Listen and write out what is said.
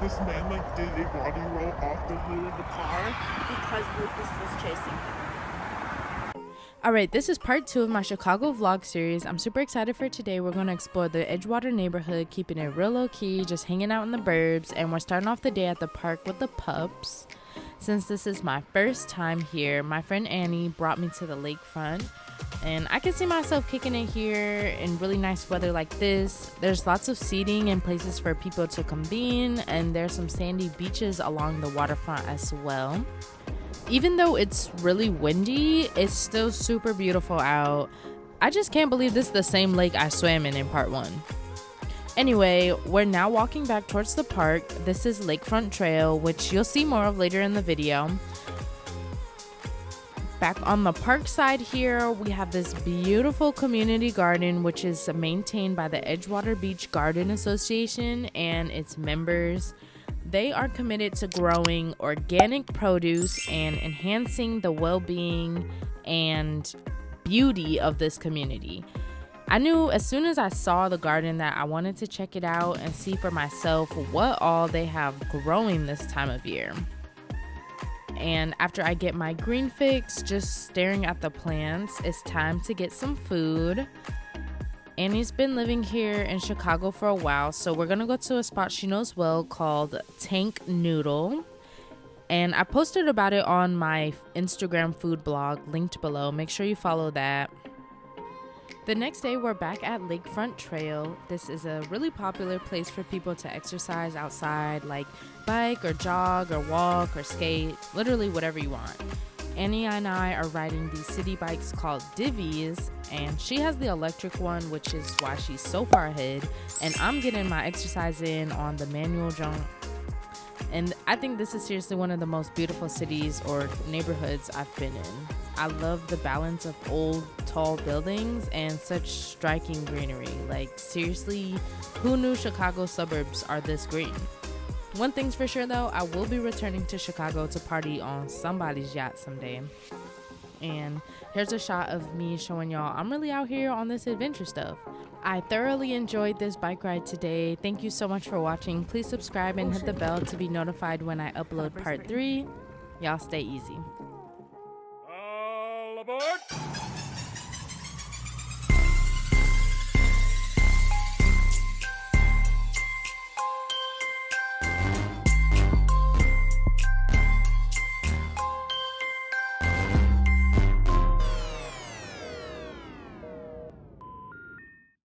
this man did a body roll off the hood of the car because Rufus was chasing him. Alright, this is part 2 of my Chicago vlog series. I'm super excited for today. We're going to explore the Edgewater neighborhood, keeping it real low-key, just hanging out in the burbs, and we're starting off the day at the park with the pups. Since this is my first time here, my friend Annie brought me to the lakefront, and I can see myself kicking it here in really nice weather like this. There's lots of seating and places for people to convene, and there's some sandy beaches along the waterfront as well. Even though it's really windy, it's still super beautiful out. I just can't believe this is the same lake I swam in part 1. Anyway, we're now walking back towards the park. This is Lakefront Trail, which you'll see more of later in the video. Back on the park side here, we have this beautiful community garden, which is maintained by the Edgewater Beach Garden Association and its members. They are committed to growing organic produce and enhancing the well-being and beauty of this community. I knew as soon as I saw the garden that I wanted to check it out and see for myself what all they have growing this time of year. And after I get my green fix, just staring at the plants, it's time to get some food. Annie's been living here in Chicago for a while, so we're gonna go to a spot she knows well called Tank Noodle. And I posted about it on my Instagram food blog, linked below. Make sure you follow that. The next day, we're back at Lakefront Trail. This is a really popular place for people to exercise outside, like bike or jog or walk or skate, literally whatever you want. Annie and I are riding these city bikes called Divvies, and she has the electric one, which is why she's so far ahead, and I'm getting my exercise in on the manual jump. And I think this is seriously one of the most beautiful cities or neighborhoods I've been in. I love the balance of old, tall buildings and such striking greenery. Like, seriously, who knew Chicago suburbs are this green? One thing's for sure though, I will be returning to Chicago to party on somebody's yacht someday. And here's a shot of me showing y'all I'm really out here on this adventure stuff. I thoroughly enjoyed this bike ride today. Thank you so much for watching. Please subscribe and hit the bell to be notified when I upload part 3. Y'all stay easy. All aboard!